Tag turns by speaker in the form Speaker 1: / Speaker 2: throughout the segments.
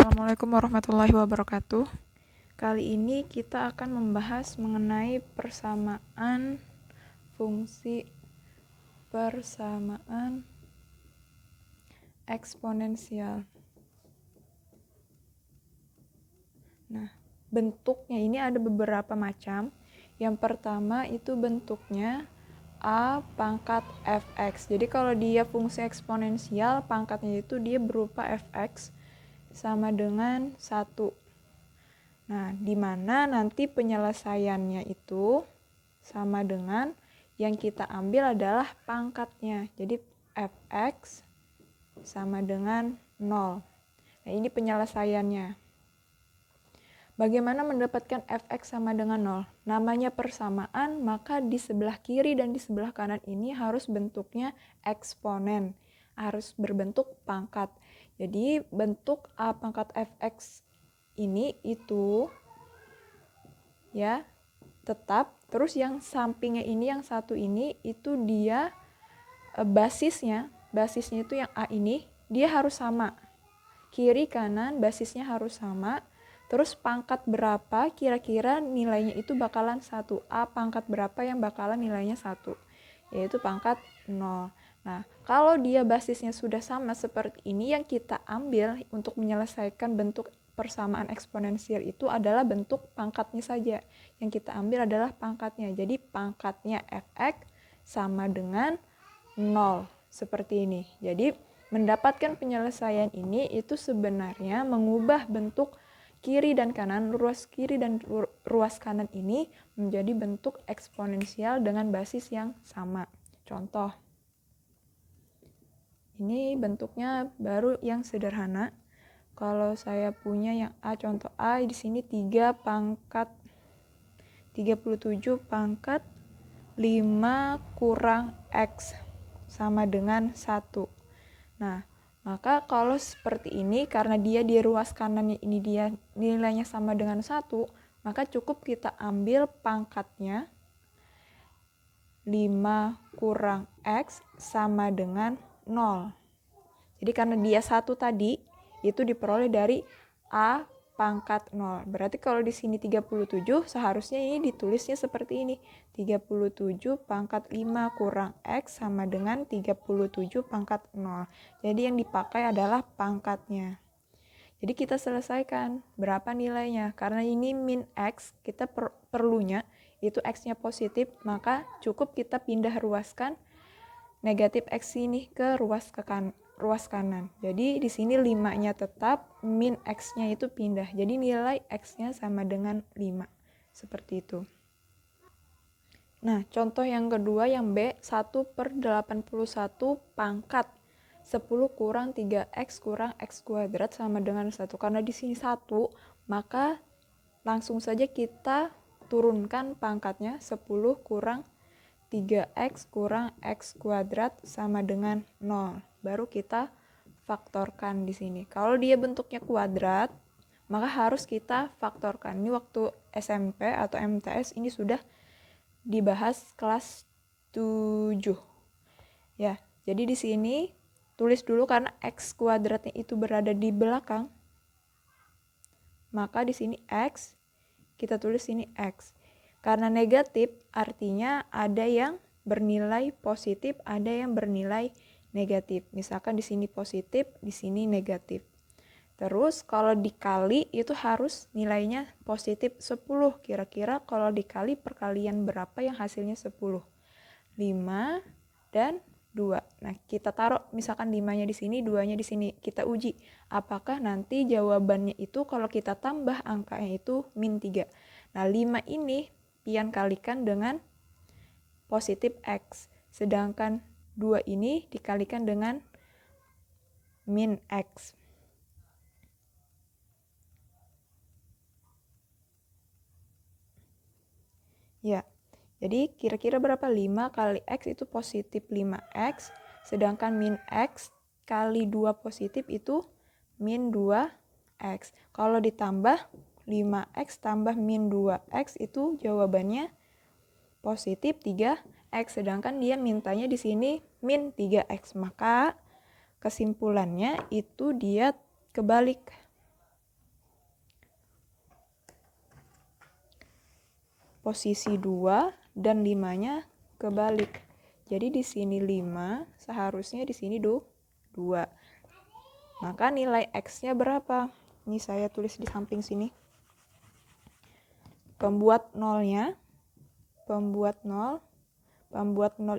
Speaker 1: Assalamualaikum warahmatullahi wabarakatuh. Kali ini kita akan membahas mengenai persamaan fungsi persamaan eksponensial. Nah, bentuknya ini ada beberapa macam. Yang pertama itu bentuknya A pangkat fx. Jadi kalau dia fungsi eksponensial, pangkatnya itu dia berupa fx sama dengan 1. Nah, di mana nanti penyelesaiannya itu sama dengan yang kita ambil adalah pangkatnya. Jadi fx sama dengan 0. Nah, ini penyelesaiannya. Bagaimana mendapatkan fx sama dengan 0? Namanya persamaan, maka di sebelah kiri dan di sebelah kanan ini harus bentuknya eksponen. Harus berbentuk pangkat. Jadi bentuk A pangkat fx ini itu ya tetap, terus yang sampingnya ini yang satu ini itu dia basisnya itu yang A ini dia harus sama. Kiri kanan basisnya harus sama. Terus pangkat berapa kira-kira nilainya itu bakalan 1. A pangkat berapa yang bakalan nilainya 1? Yaitu pangkat 0. Nah, kalau dia basisnya sudah sama seperti ini, yang kita ambil untuk menyelesaikan bentuk persamaan eksponensial itu adalah bentuk pangkatnya saja. Yang kita ambil adalah pangkatnya. Jadi pangkatnya fx sama dengan 0. Seperti ini. Jadi mendapatkan penyelesaian ini itu sebenarnya mengubah bentuk kiri dan kanan, ruas kiri dan ruas kanan ini menjadi bentuk eksponensial dengan basis yang sama. Contoh. Ini bentuknya baru yang sederhana. Kalau saya punya yang A, contoh A di sini 3 pangkat 37 pangkat 5 kurang X sama dengan 1. Nah, maka kalau seperti ini, karena dia di ruas kanannya ini dia nilainya sama dengan 1, maka cukup kita ambil pangkatnya 5 kurang X sama dengan 0. Jadi karena dia 1 tadi, itu diperoleh dari A pangkat 0. Berarti kalau di sini 37, seharusnya ini ditulisnya seperti ini. 37 pangkat 5 kurang X sama dengan 37 pangkat 0. Jadi yang dipakai adalah pangkatnya. Jadi kita selesaikan berapa nilainya. Karena ini min X, kita perlunya itu X-nya positif, maka cukup kita pindah ruaskan negatif X ini ke ruas kanan. Jadi di sini 5-nya tetap, min X-nya itu pindah. Jadi nilai X-nya sama dengan 5. Seperti itu. Nah, contoh yang kedua yang B, 1/81 pangkat 10 kurang 3X kurang X kuadrat sama dengan 1. Karena di sini 1, maka langsung saja kita turunkan pangkatnya 10 kurang 3X kurang X kuadrat sama dengan 0. Baru kita faktorkan di sini. Kalau dia bentuknya kuadrat, maka harus kita faktorkan. Ini waktu SMP atau MTS ini sudah dibahas kelas 7. Ya, jadi di sini tulis dulu karena X kuadratnya itu berada di belakang. Maka di sini X, kita tulis sini X. Karena negatif, artinya ada yang bernilai positif, ada yang bernilai negatif. Misalkan di sini positif, di sini negatif. Terus kalau dikali itu harus nilainya positif 10. Kira-kira kalau dikali perkalian berapa yang hasilnya 10? 5 dan 2. Nah, kita taruh misalkan 5-nya di sini, 2-nya di sini. Kita uji apakah nanti jawabannya itu kalau kita tambah angkanya itu min 3. Nah, 5 ini pian kalikan dengan positif X. Sedangkan 2 ini dikalikan dengan min X. Ya, jadi kira-kira berapa? 5 kali X itu positif 5X. Sedangkan min X kali 2 positif itu min 2X. Kalau ditambah 5X tambah min 2X itu jawabannya positif 3X. Sedangkan dia mintanya di sini min 3X. Maka kesimpulannya itu dia kebalik. posisi 2 dan 5-nya kebalik. Jadi di sini 5, seharusnya di sini 2. Maka nilai X-nya berapa? Ini saya tulis di samping sini. Pembuat nolnya, pembuat nol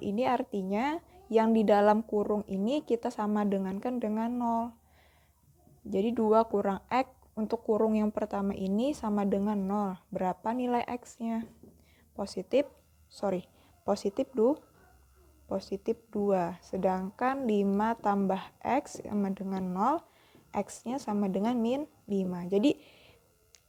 Speaker 1: ini artinya yang di dalam kurung ini kita sama dengankan dengan 0. Jadi 2 kurang X untuk kurung yang pertama ini sama dengan 0. Berapa nilai X-nya? Positif 2. Sedangkan 5 tambah X sama dengan 0, X-nya sama dengan min 5. Jadi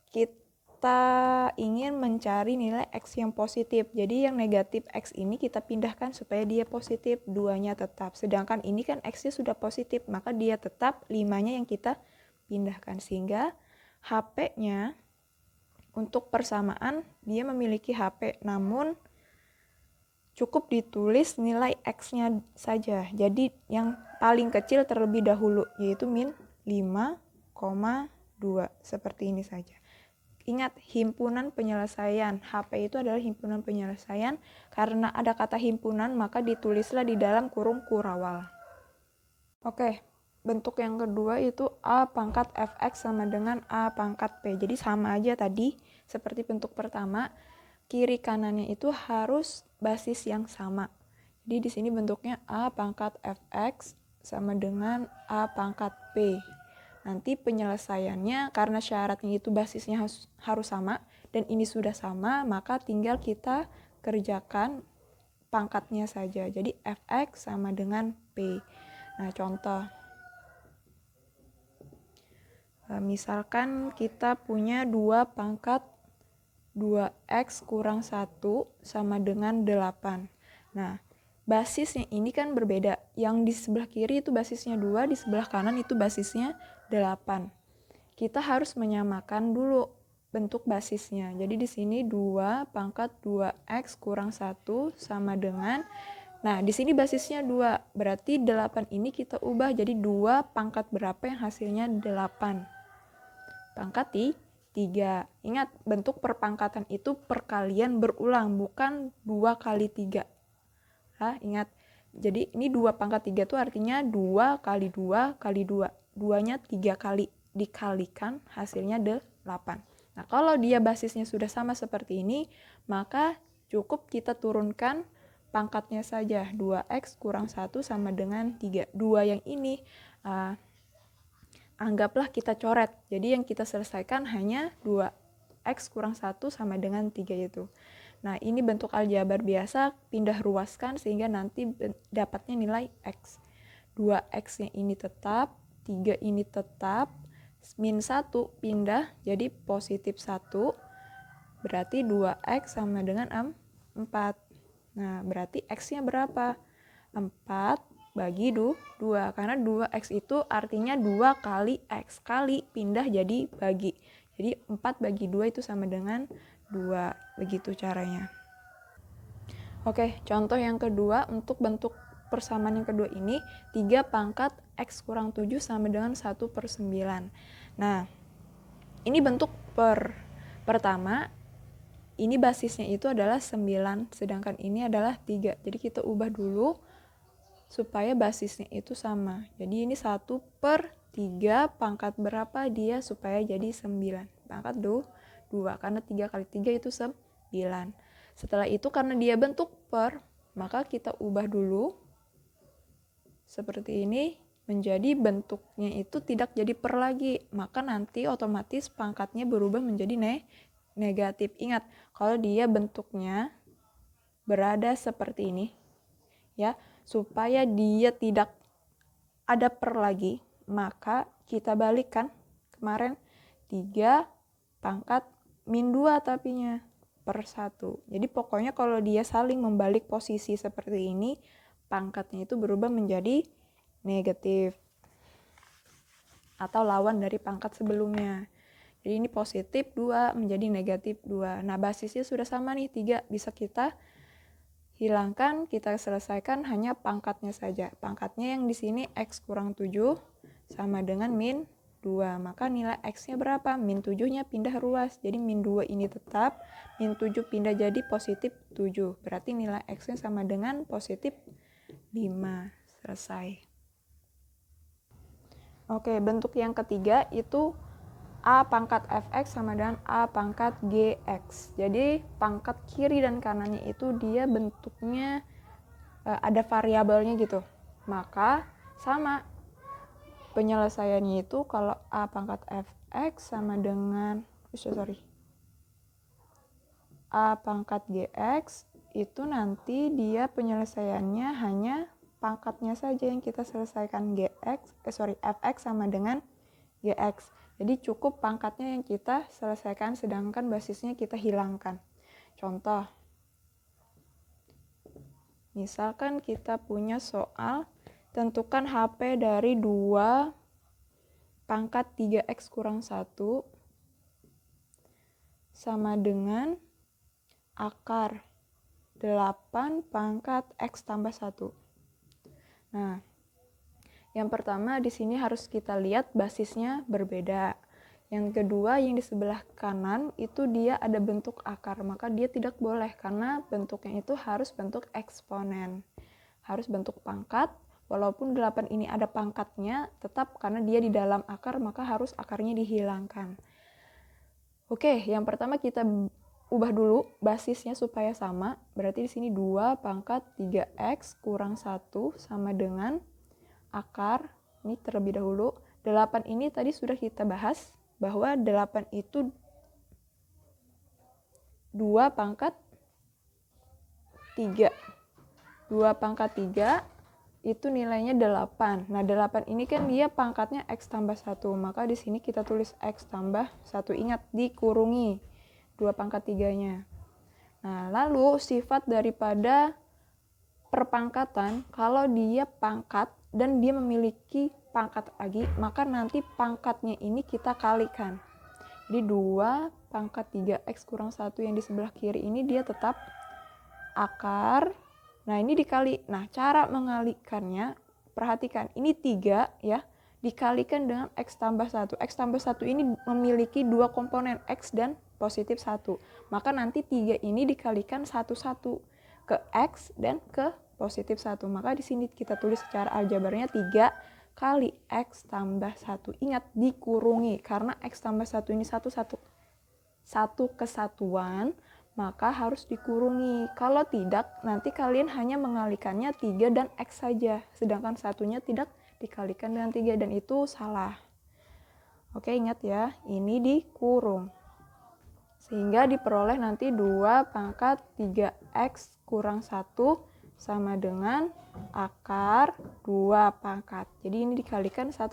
Speaker 1: kita ingin mencari nilai X yang positif. Jadi yang negatif X ini kita pindahkan supaya dia positif, 2-nya tetap. Sedangkan ini kan X-nya sudah positif, maka dia tetap, 5-nya yang kita pindahkan. Sehingga HP-nya untuk persamaan dia memiliki HP, namun cukup ditulis nilai X-nya saja. Jadi yang paling kecil terlebih dahulu, yaitu min 5,2. Seperti ini saja. Ingat, himpunan penyelesaian. HP itu adalah himpunan penyelesaian. Karena ada kata himpunan, maka ditulislah di dalam kurung kurawal. Oke, bentuk yang kedua itu A pangkat Fx sama dengan A pangkat P. Jadi sama aja tadi, seperti bentuk pertama. Kiri kanannya itu harus basis yang sama. Jadi di sini bentuknya A pangkat Fx sama dengan A pangkat P. Nanti penyelesaiannya karena syaratnya itu basisnya harus sama dan ini sudah sama, maka tinggal kita kerjakan pangkatnya saja. Jadi Fx sama dengan P. Nah, contoh. Misalkan kita punya 2 pangkat 2x kurang 1 sama dengan 8. Nah, basisnya ini kan berbeda. Yang di sebelah kiri itu basisnya 2, di sebelah kanan itu basisnya 8. Kita harus menyamakan dulu bentuk basisnya. Jadi di sini 2 pangkat 2x kurang 1 sama dengan, nah di sini basisnya 2, berarti 8 ini kita ubah jadi 2 pangkat berapa yang hasilnya 8. Pangkat 3. Ingat, bentuk perpangkatan itu perkalian berulang, bukan 2 kali 3. Ingat, jadi ini 2 pangkat 3 itu artinya 2 kali 2 kali 2. 2-nya 3 kali dikalikan, hasilnya 8. Nah, kalau dia basisnya sudah sama seperti ini, maka cukup kita turunkan pangkatnya saja. 2x kurang 1 sama dengan 3. 2 yang ini anggaplah kita coret. Jadi yang kita selesaikan hanya 2x kurang 1 sama dengan 3 itu. Nah, ini bentuk aljabar biasa, pindah ruaskan sehingga nanti dapatnya nilai x. 2x-nya ini tetap, 3 ini tetap, min 1 pindah jadi positif 1, berarti 2x sama dengan 4. Nah, berarti x-nya berapa? 4 bagi 2, karena 2x itu artinya 2 kali x, kali pindah jadi bagi. Jadi 4 bagi 2 itu sama dengan 2, begitu caranya. Oke, contoh yang kedua, untuk bentuk persamaan yang kedua ini, 3 pangkat x kurang 7 sama dengan 1/9. Nah, ini bentuk pertama, ini basisnya itu adalah 9, sedangkan ini adalah 3. Jadi kita ubah dulu supaya basisnya itu sama. Jadi ini 1/3, pangkat berapa dia supaya jadi 9. Pangkat 2, karena 3 kali 3 itu 9. Setelah itu karena dia bentuk per, maka kita ubah dulu seperti ini menjadi bentuknya itu tidak jadi per lagi. Maka nanti otomatis pangkatnya berubah menjadi negatif. Ingat, kalau dia bentuknya berada seperti ini, ya, supaya dia tidak ada per lagi, maka kita balikkan kemarin 3 pangkat min 2 tapinya per 1. Jadi pokoknya kalau dia saling membalik posisi seperti ini, pangkatnya itu berubah menjadi negatif atau lawan dari pangkat sebelumnya. Jadi ini positif 2 menjadi negatif 2. Nah, basisnya sudah sama nih 3, bisa kita hilangkan, kita selesaikan hanya pangkatnya saja. Pangkatnya yang di sini x kurang 7 sama dengan min 2. Maka nilai X-nya berapa? Min 7-nya pindah ruas. Jadi min 2 ini tetap, min 7 pindah jadi positif 7. Berarti nilai X-nya sama dengan positif 5. Selesai. Oke, bentuk yang ketiga itu A pangkat Fx sama dengan A pangkat Gx. Jadi pangkat kiri dan kanannya itu dia bentuknya ada variabelnya gitu. Maka sama penyelesaiannya itu kalau A pangkat Fx sama dengan A pangkat Gx itu nanti dia penyelesaiannya hanya pangkatnya saja yang kita selesaikan Fx sama dengan Gx. Jadi cukup pangkatnya yang kita selesaikan sedangkan basisnya kita hilangkan. Contoh, misalkan kita punya soal tentukan HP dari 2 pangkat 3x kurang 1 sama dengan akar 8 pangkat x tambah 1. Nah, yang pertama di sini harus kita lihat basisnya berbeda. Yang kedua yang di sebelah kanan itu dia ada bentuk akar, maka dia tidak boleh karena bentuknya itu harus bentuk eksponen. Harus bentuk pangkat, walaupun 8 ini ada pangkatnya, tetap karena dia di dalam akar maka harus akarnya dihilangkan. Oke, yang pertama kita ubah dulu basisnya supaya sama. Berarti di sini 2 pangkat 3x kurang 1 sama dengan akar, ini terlebih dahulu, 8 ini tadi sudah kita bahas, bahwa 8 itu 2 pangkat 3. 2 pangkat 3 itu nilainya 8. Nah, 8 ini kan dia pangkatnya x tambah 1, maka di sini kita tulis x tambah 1. Ingat, dikurungi 2 pangkat 3-nya. Nah, lalu sifat daripada perpangkatan, kalau dia pangkat dan dia memiliki pangkat lagi, maka nanti pangkatnya ini kita kalikan. Jadi 2 pangkat 3x kurang 1 yang di sebelah kiri ini dia tetap akar. Nah, ini dikali. Nah, cara mengalikannya, perhatikan, ini 3 ya, dikalikan dengan x tambah 1. X tambah 1 ini memiliki 2 komponen, x dan positif 1. Maka nanti 3 ini dikalikan satu-satu ke x dan ke positif 1. Maka di sini kita tulis secara aljabarnya 3 kali x tambah 1. Ingat, dikurungi. Karena x tambah 1 ini satu kesatuan, maka harus dikurungi. Kalau tidak, nanti kalian hanya mengalikannya 3 dan x saja. Sedangkan satunya tidak dikalikan dengan 3 dan itu salah. Oke, ingat ya, ini dikurung. Sehingga diperoleh nanti 2 pangkat 3x kurang 1 sama dengan akar 2 pangkat. Jadi ini dikalikan 1,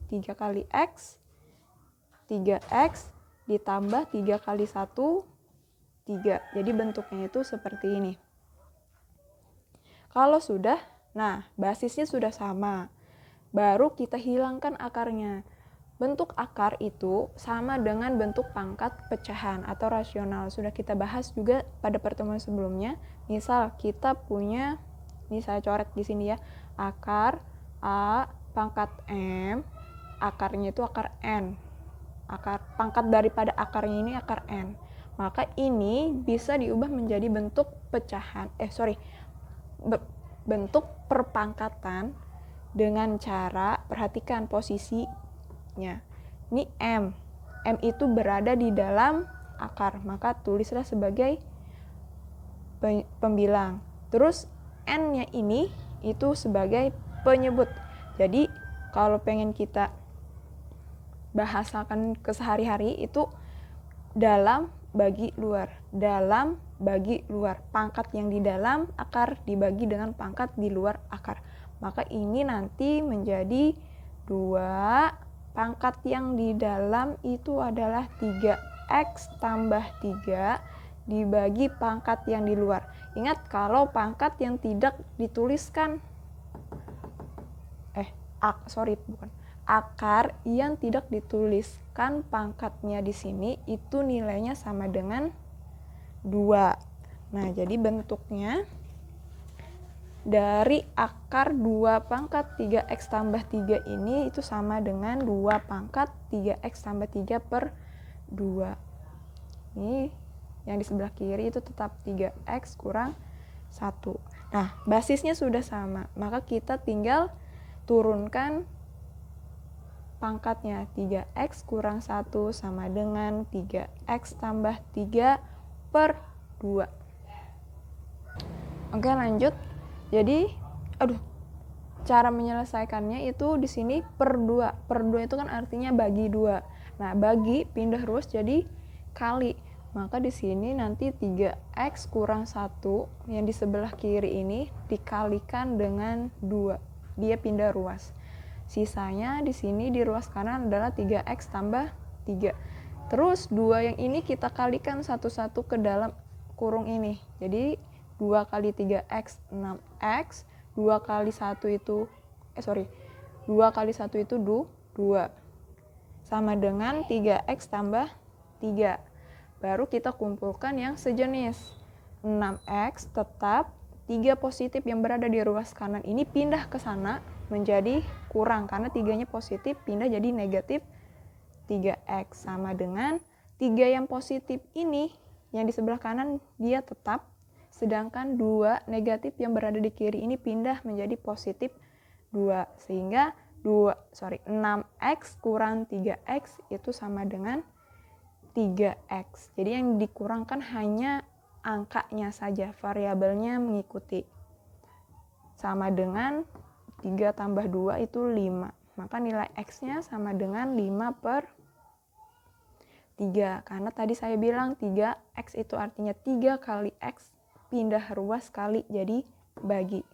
Speaker 1: 3 kali x, 3x ditambah 3 kali 1, 3. Jadi bentuknya itu seperti ini. Kalau sudah, nah basisnya sudah sama. Baru kita hilangkan akarnya. Bentuk akar itu sama dengan bentuk pangkat pecahan atau rasional. Sudah kita bahas juga pada pertemuan sebelumnya. Misal kita punya, ini saya coret di sini ya, akar A pangkat M, akarnya itu akar N. Pangkat daripada akarnya ini akar N. Maka ini bisa diubah menjadi bentuk pecahan, bentuk perpangkatan dengan cara, perhatikan posisinya. Ini M. M itu berada di dalam akar, maka tulislah sebagai pembilang. Terus N-nya ini itu sebagai penyebut. Jadi kalau pengen kita bahasakan ke sehari-hari itu dalam bagi luar, dalam bagi luar. Pangkat yang di dalam akar dibagi dengan pangkat di luar akar. Maka ini nanti menjadi 2 pangkat yang di dalam itu adalah 3x tambah 3 dibagi pangkat yang di luar. Ingat, kalau pangkat yang tidak dituliskan akar yang tidak dituliskan pangkatnya di sini itu nilainya sama dengan 2. Nah, jadi bentuknya dari akar 2 pangkat 3x tambah 3 ini itu sama dengan 2 pangkat 3x tambah 3 per 2. Ini yang di sebelah kiri itu tetap 3x kurang 1. Nah, basisnya sudah sama, maka kita tinggal turunkan pangkatnya. 3x kurang 1 sama dengan 3x tambah 3 per 2. Oke, lanjut. Jadi, cara menyelesaikannya itu di sini per 2. Per 2 itu kan artinya bagi 2. Nah, bagi pindah ruas jadi kali. Maka di sini nanti 3x kurang 1 yang di sebelah kiri ini dikalikan dengan 2. Dia pindah ruas. Sisanya di sini di ruas kanan adalah 3x tambah 3. Terus 2 yang ini kita kalikan satu-satu ke dalam kurung ini. Jadi 2 kali 3x 6x, 2 kali 1 itu 2 kali 1 itu 2. Sama dengan 3x tambah 3. Baru kita kumpulkan yang sejenis. 6x tetap 3 positif yang berada di ruas kanan ini pindah ke sana menjadi kurang karena 3-nya positif pindah jadi negatif 3x sama dengan 3 yang positif ini yang di sebelah kanan dia tetap, sedangkan 2 negatif yang berada di kiri ini pindah menjadi positif 2 sehingga 6x kurang 3x itu sama dengan 3x. Jadi yang dikurangkan hanya angkanya saja, variabelnya mengikuti. Sama dengan 3 tambah 2 itu 5. Maka nilai x-nya sama dengan 5 per 3. Karena tadi saya bilang 3x itu artinya 3 kali x pindah ruas kali jadi bagi.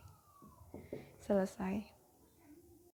Speaker 1: Selesai.